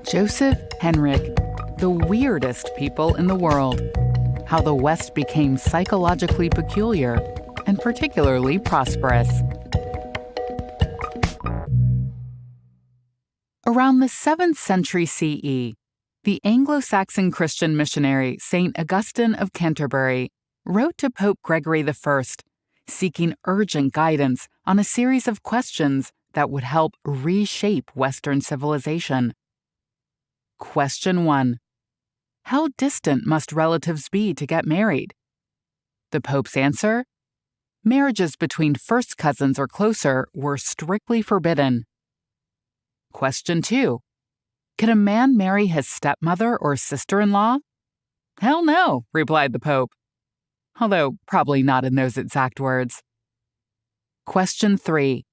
Joseph Henrich, The Weirdest People in the World: How the West Became Psychologically Peculiar and Particularly Prosperous. Around the 7th century CE, the Anglo-Saxon Christian missionary St. Augustine of Canterbury wrote to Pope Gregory I, seeking urgent guidance on a series of questions that would help reshape Western civilization. Question 1. How distant must relatives be to get married? The Pope's answer: marriages between first cousins or closer were strictly forbidden. Question 2. Can a man marry his stepmother or sister-in-law? Hell no, replied the Pope. Although probably not in those exact words. Question 3.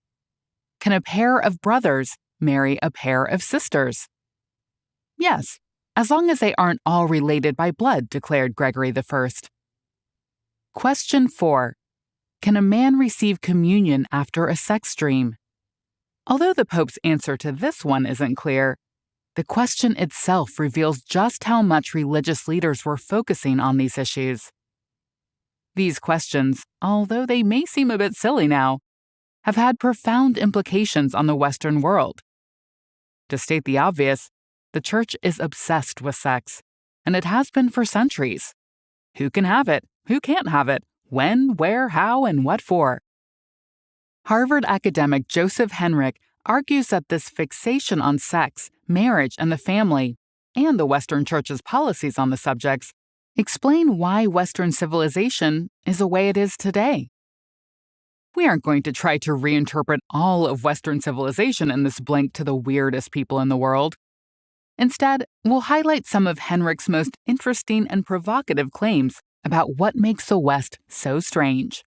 Can a pair of brothers marry a pair of sisters? Yes, as long as they aren't all related by blood, declared Gregory I. Question 4. Can a man receive communion after a sex dream? Although the Pope's answer to this one isn't clear, the question itself reveals just how much religious leaders were focusing on these issues. These questions, although they may seem a bit silly now, have had profound implications on the Western world. To state the obvious, the Church is obsessed with sex, and it has been for centuries. Who can have it? Who can't have it? When, where, how, and what for? Harvard academic Joseph Henrich argues that this fixation on sex, marriage, and the family, and the Western Church's policies on the subjects, explain why Western civilization is the way it is today. We aren't going to try to reinterpret all of Western civilization in this blink to the weirdest people in the world. Instead, we'll highlight some of Henrich's most interesting and provocative claims about what makes the West so strange.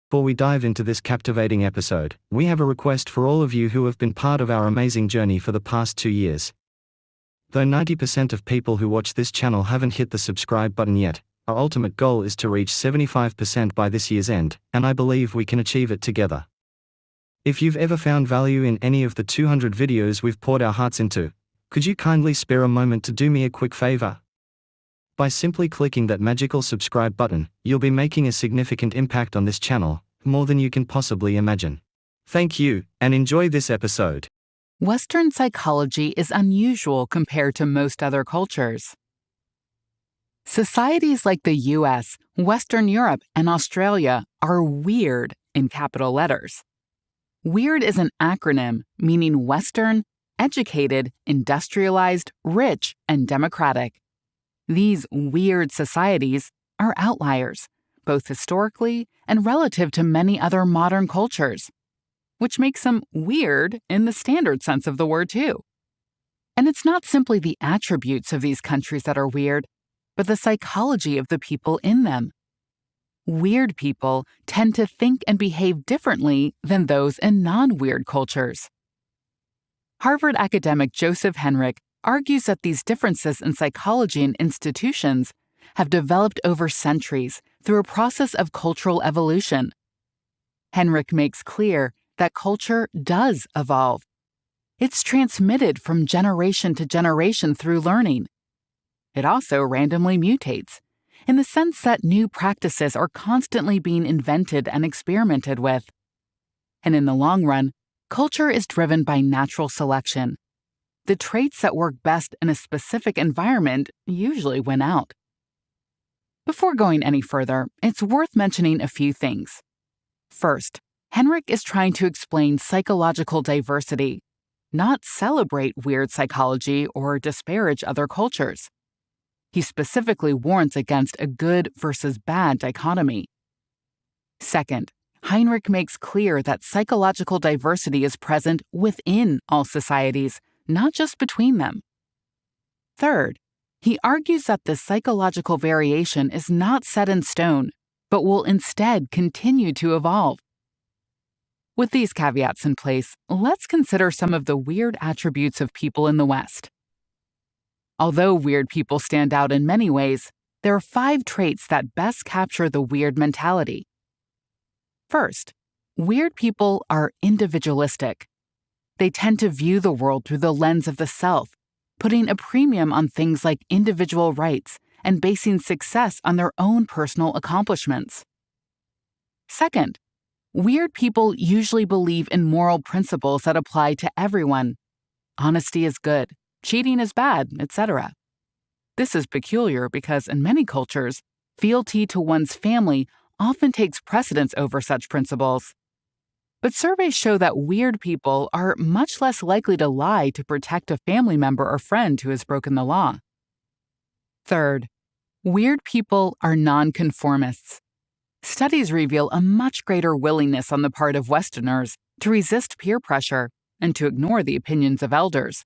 Before we dive into this captivating episode, we have a request for all of you who have been part of our amazing journey for the past 2 years. Though 90% of people who watch this channel haven't hit the subscribe button yet, our ultimate goal is to reach 75% by this year's end, and I believe we can achieve it together. If you've ever found value in any of the 200 videos we've poured our hearts into, could you kindly spare a moment to do me a quick favor? By simply clicking that magical subscribe button, you'll be making a significant impact on this channel, more than you can possibly imagine. Thank you, and enjoy this episode. Western psychology is unusual compared to most other cultures. Societies like the US, Western Europe, and Australia are weird in capital letters. WEIRD is an acronym meaning Western, educated, industrialized, rich, and democratic. These weird societies are outliers, both historically and relative to many other modern cultures, which makes them weird in the standard sense of the word too. And it's not simply the attributes of these countries that are weird, but the psychology of the people in them. Weird people tend to think and behave differently than those in non-weird cultures. Harvard academic Joseph Henrich argues that these differences in psychology and institutions have developed over centuries through a process of cultural evolution. Henrich makes clear that culture does evolve. It's transmitted from generation to generation through learning. It also randomly mutates, in the sense that new practices are constantly being invented and experimented with. And in the long run, culture is driven by natural selection. The traits that work best in a specific environment usually win out. Before going any further, it's worth mentioning a few things. First, Henrich is trying to explain psychological diversity, not celebrate weird psychology or disparage other cultures. He specifically warns against a good versus bad dichotomy. Second, Henrich makes clear that psychological diversity is present within all societies, not just between them. Third, he argues that this psychological variation is not set in stone, but will instead continue to evolve. With these caveats in place, let's consider some of the weird attributes of people in the West. Although weird people stand out in many ways, there are 5 traits that best capture the weird mentality. First, Weird people are individualistic. They tend to view the world through the lens of the self, putting a premium on things like individual rights and basing success on their own personal accomplishments. Second, weird people usually believe in moral principles that apply to everyone. Honesty is good, cheating is bad, etc. This is peculiar because in many cultures, fealty to one's family often takes precedence over such principles. But surveys show that weird people are much less likely to lie to protect a family member or friend who has broken the law. Third, weird people are nonconformists. Studies reveal a much greater willingness on the part of Westerners to resist peer pressure and to ignore the opinions of elders.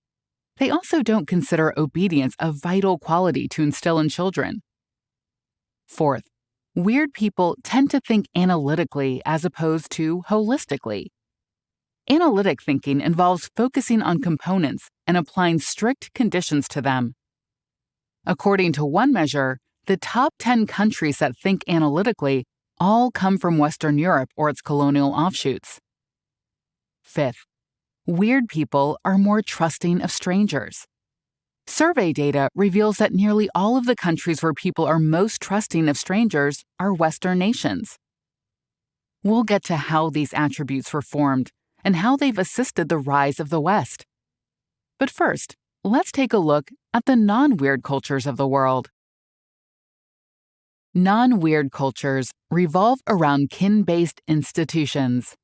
They also don't consider obedience a vital quality to instill in children. Fourth, weird people tend to think analytically as opposed to holistically. Analytic thinking involves focusing on components and applying strict conditions to them. According to one measure, the top 10 countries that think analytically all come from Western Europe or its colonial offshoots. Fifth, weird people are more trusting of strangers. Survey data reveals that nearly all of the countries where people are most trusting of strangers are Western nations. We'll get to how these attributes were formed and how they've assisted the rise of the West. But first, let's take a look at the non-weird cultures of the world. Non-weird cultures revolve around kin-based institutions.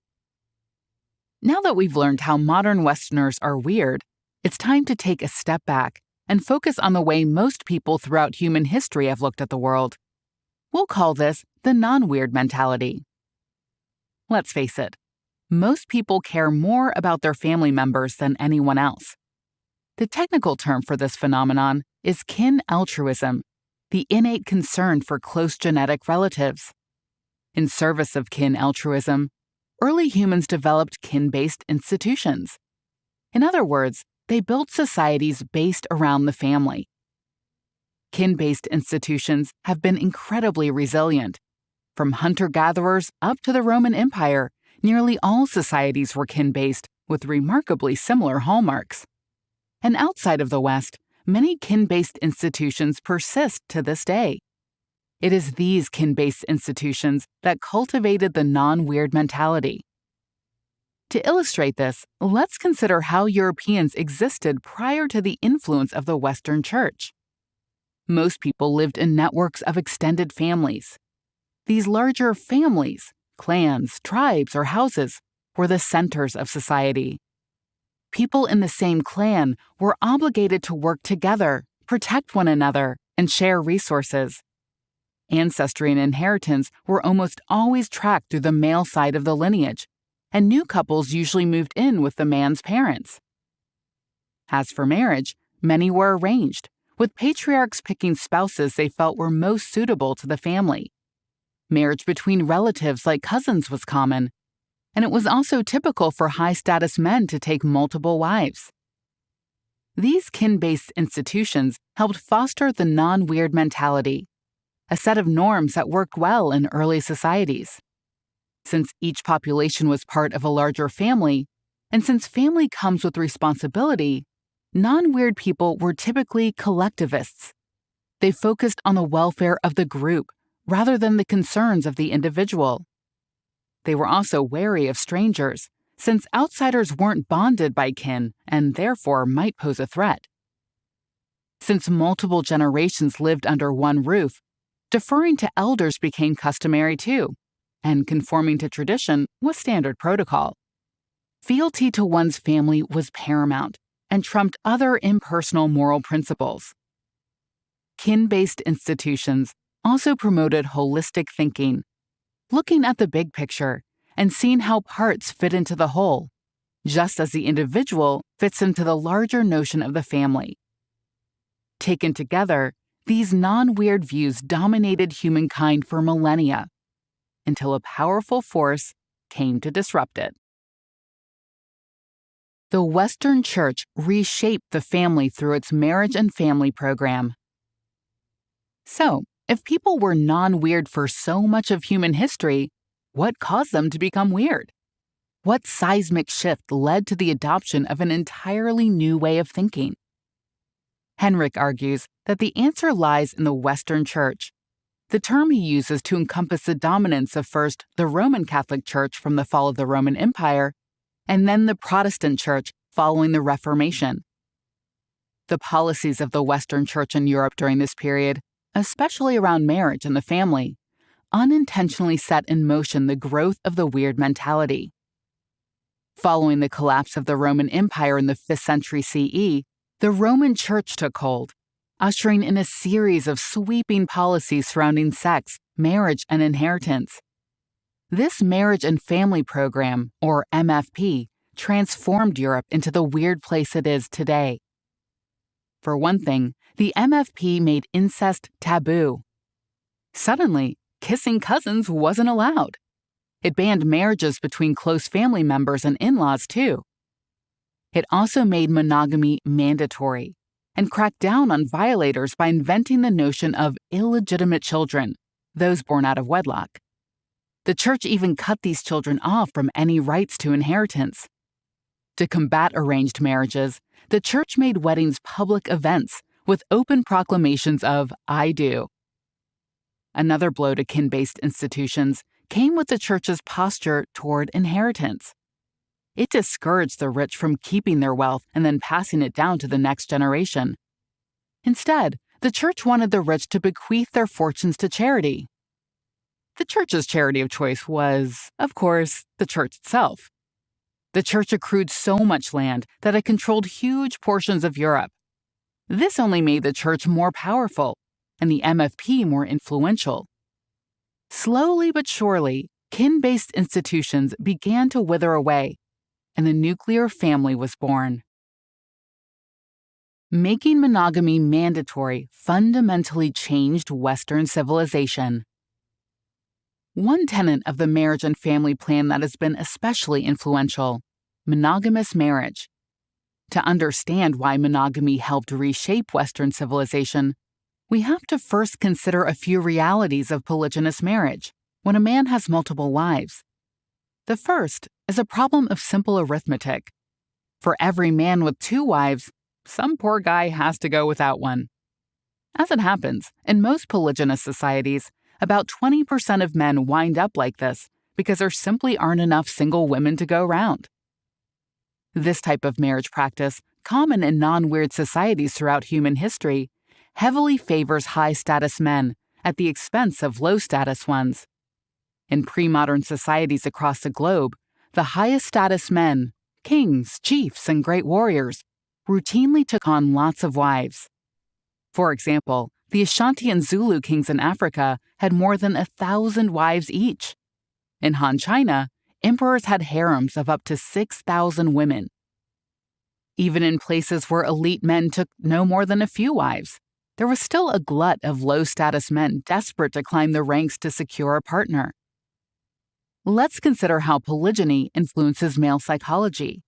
Now that we've learned how modern Westerners are weird, it's time to take a step back and focus on the way most people throughout human history have looked at the world. We'll call this the non-weird mentality. Let's face it, most people care more about their family members than anyone else. The technical term for this phenomenon is kin altruism, the innate concern for close genetic relatives. In service of kin altruism, early humans developed kin-based institutions. In other words, they built societies based around the family. Kin-based institutions have been incredibly resilient. From hunter-gatherers up to the Roman Empire, nearly all societies were kin-based with remarkably similar hallmarks. And outside of the West, many kin-based institutions persist to this day. It is these kin-based institutions that cultivated the non-weird mentality. To illustrate this, let's consider how Europeans existed prior to the influence of the Western Church. Most people lived in networks of extended families. These larger families, clans, tribes, or houses, were the centers of society. People in the same clan were obligated to work together, protect one another, and share resources. Ancestry and inheritance were almost always tracked through the male side of the lineage, and new couples usually moved in with the man's parents. As for marriage, many were arranged, with patriarchs picking spouses they felt were most suitable to the family. Marriage between relatives like cousins was common, and it was also typical for high-status men to take multiple wives. These kin-based institutions helped foster the non-weird mentality, a set of norms that worked well in early societies. Since each population was part of a larger family, and since family comes with responsibility, non-weird people were typically collectivists. They focused on the welfare of the group rather than the concerns of the individual. They were also wary of strangers, since outsiders weren't bonded by kin and therefore might pose a threat. Since multiple generations lived under one roof, deferring to elders became customary too, and conforming to tradition was standard protocol. Fealty to one's family was paramount and trumped other impersonal moral principles. Kin-based institutions also promoted holistic thinking, looking at the big picture and seeing how parts fit into the whole, just as the individual fits into the larger notion of the family. Taken together, these non-weird views dominated humankind for millennia, until a powerful force came to disrupt it. The Western Church reshaped the family through its marriage and family program. So, if people were non-weird for so much of human history, what caused them to become weird? What seismic shift led to the adoption of an entirely new way of thinking? Henrich argues that the answer lies in the Western Church. The term he uses to encompass the dominance of first the Roman Catholic Church from the fall of the Roman Empire, and then the Protestant Church following the Reformation. The policies of the Western Church in Europe during this period, especially around marriage and the family, unintentionally set in motion the growth of the weird mentality. Following the collapse of the Roman Empire in the 5th century CE, the Roman Church took hold, ushering in a series of sweeping policies surrounding sex, marriage, and inheritance. This marriage and family program, or MFP, transformed Europe into the weird place it is today. For one thing, the MFP made incest taboo. Suddenly, kissing cousins wasn't allowed. It banned marriages between close family members and in-laws, too. It also made monogamy mandatory and cracked down on violators by inventing the notion of illegitimate children, those born out of wedlock. The church even cut these children off from any rights to inheritance. To combat arranged marriages, the church made weddings public events with open proclamations of "I do." Another blow to kin-based institutions came with the church's posture toward inheritance. It discouraged the rich from keeping their wealth and then passing it down to the next generation. Instead, the church wanted the rich to bequeath their fortunes to charity. The church's charity of choice was, of course, the church itself. The church accrued so much land that it controlled huge portions of Europe. This only made the church more powerful and the MFP more influential. Slowly but surely, kin-based institutions began to wither away, and the nuclear family was born. Making monogamy mandatory fundamentally changed Western civilization. One tenet of the marriage and family plan that has been especially influential: monogamous marriage. To understand why monogamy helped reshape Western civilization, we have to first consider a few realities of polygynous marriage, when a man has multiple wives. The first is a problem of simple arithmetic. For every man with 2 wives, some poor guy has to go without one. As it happens, in most polygynous societies, about 20% of men wind up like this because there simply aren't enough single women to go round. This type of marriage practice, common in non-weird societies throughout human history, heavily favors high-status men at the expense of low-status ones. In pre-modern societies across the globe, the highest-status men, kings, chiefs, and great warriors, routinely took on lots of wives. For example, the Ashanti and Zulu kings in Africa had more than 1,000 wives each. In Han China, emperors had harems of up to 6,000 women. Even in places where elite men took no more than a few wives, there was still a glut of low-status men desperate to climb the ranks to secure a partner. Let's consider how polygyny influences male psychology.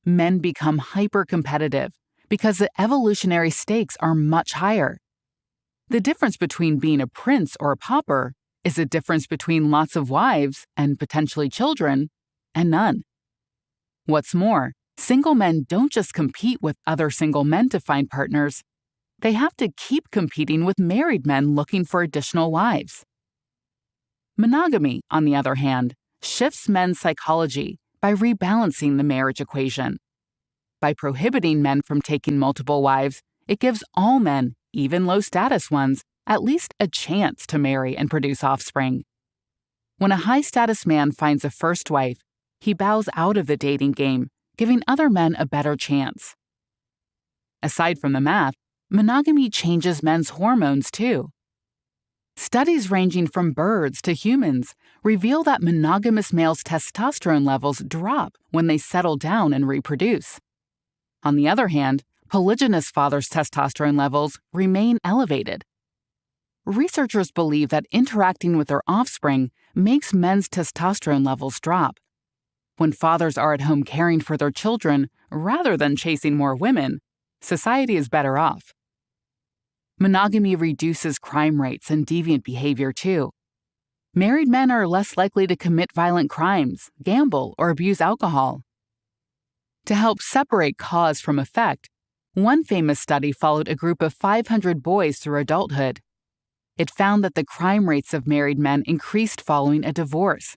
Men become hyper-competitive because the evolutionary stakes are much higher. The difference between being a prince or a pauper is a difference between lots of wives and potentially children and none. What's more, single men don't just compete with other single men to find partners. They have to keep competing with married men looking for additional wives. Monogamy, on the other hand, shifts men's psychology by rebalancing the marriage equation. By prohibiting men from taking multiple wives, it gives all men, even low-status ones, at least a chance to marry and produce offspring. When a high-status man finds a first wife, he bows out of the dating game, giving other men a better chance. Aside from the math, monogamy changes men's hormones too. Studies ranging from birds to humans reveal that monogamous males' testosterone levels drop when they settle down and reproduce. On the other hand, polygynous fathers' testosterone levels remain elevated. Researchers believe that interacting with their offspring makes men's testosterone levels drop. When fathers are at home caring for their children rather than chasing more women, society is better off. Monogamy reduces crime rates and deviant behavior too. Married men are less likely to commit violent crimes, gamble, or abuse alcohol. To help separate cause from effect, one famous study followed a group of 500 boys through adulthood. It found that the crime rates of married men increased following a divorce,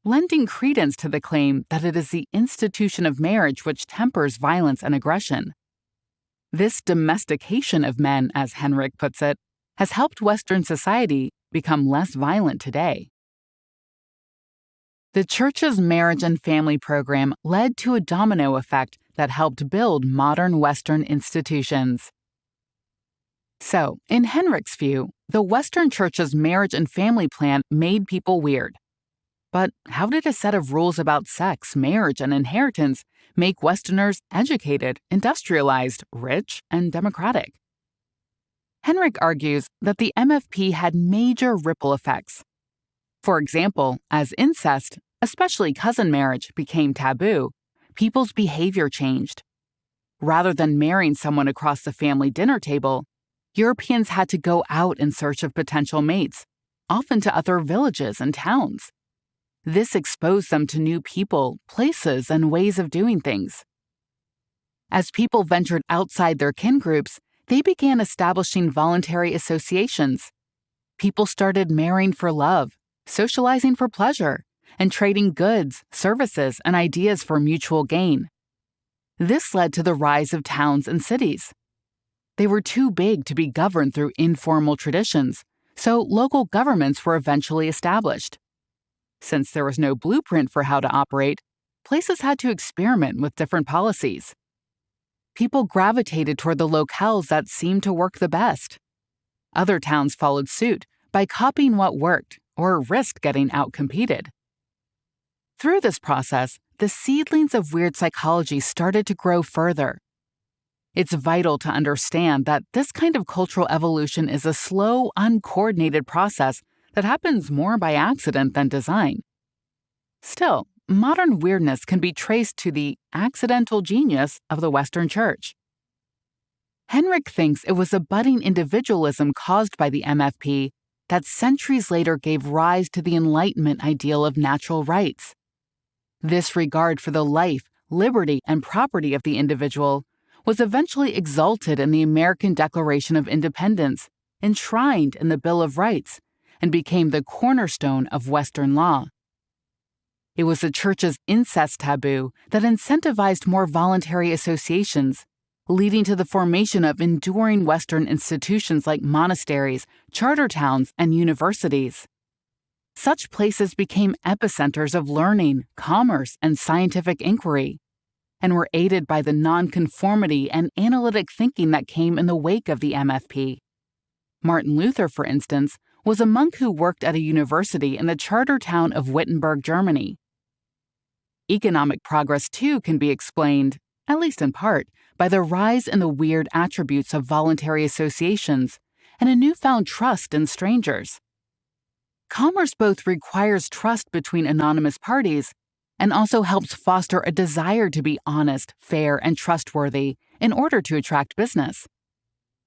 lending credence to the claim that it is the institution of marriage which tempers violence and aggression. This domestication of men, as Henrich puts it, has helped Western society become less violent today. The Church's marriage and family program led to a domino effect that helped build modern Western institutions. So, in Henrich's view, the Western Church's marriage and family plan made people weird. But how did a set of rules about sex, marriage, and inheritance make Westerners educated, industrialized, rich, and democratic? Henrich argues that the MFP had major ripple effects. For example, as incest, especially cousin marriage, became taboo, people's behavior changed. Rather than marrying someone across the family dinner table, Europeans had to go out in search of potential mates, often to other villages and towns. This exposed them to new people, places, and ways of doing things. As people ventured outside their kin groups, they began establishing voluntary associations. People started marrying for love, socializing for pleasure, and trading goods, services, and ideas for mutual gain. This led to the rise of towns and cities. They were too big to be governed through informal traditions, so local governments were eventually established. Since there was no blueprint for how to operate, places had to experiment with different policies. People gravitated toward the locales that seemed to work the best. Other towns followed suit by copying what worked or risked getting outcompeted. Through this process, the seedlings of weird psychology started to grow further. It's vital to understand that this kind of cultural evolution is a slow, uncoordinated process that happens more by accident than design. Still, modern weirdness can be traced to the accidental genius of the Western Church. Henrich thinks it was a budding individualism caused by the MFP that centuries later gave rise to the Enlightenment ideal of natural rights. This regard for the life, liberty, and property of the individual was eventually exalted in the American Declaration of Independence, enshrined in the Bill of Rights, and became the cornerstone of Western law. It was the Church's incest taboo that incentivized more voluntary associations, leading to the formation of enduring Western institutions like monasteries, charter towns, and universities. Such places became epicenters of learning, commerce, and scientific inquiry, and were aided by the nonconformity and analytic thinking that came in the wake of the MFP. Martin Luther, for instance, was a monk who worked at a university in the charter town of Wittenberg, Germany. Economic progress, too, can be explained, at least in part, by the rise in the weird attributes of voluntary associations and a newfound trust in strangers. Commerce both requires trust between anonymous parties and also helps foster a desire to be honest, fair, and trustworthy in order to attract business.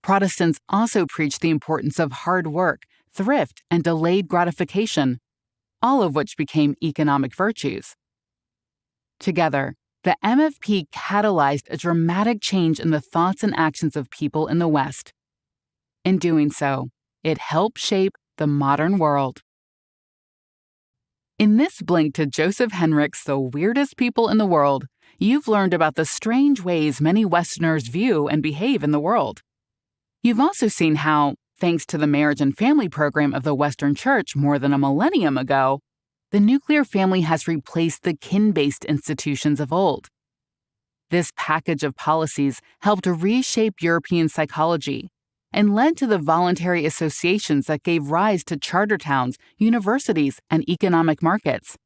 Protestants also preach the importance of hard work, thrift, and delayed gratification, all of which became economic virtues. Together, the MFP catalyzed a dramatic change in the thoughts and actions of people in the West. In doing so, it helped shape the modern world. In this blink to Joseph Henrich's The Weirdest People in the World, you've learned about the strange ways many Westerners view and behave in the world. You've also seen how, thanks to the marriage and family program of the Western Church more than a millennium ago, the nuclear family has replaced the kin-based institutions of old. This package of policies helped reshape European psychology and led to the voluntary associations that gave rise to charter towns, universities, and economic markets.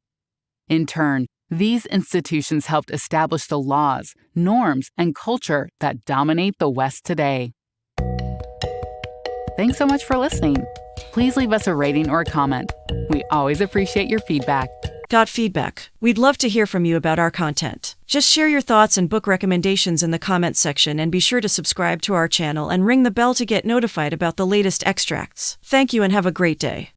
In turn, these institutions helped establish the laws, norms, and culture that dominate the West today. Thanks so much for listening. Please leave us a rating or a comment. We always appreciate your feedback. Feedback. We'd love to hear from you about our content. Just share your thoughts and book recommendations in the comments section, and be sure to subscribe to our channel and ring the bell to get notified about the latest extracts. Thank you and have a great day.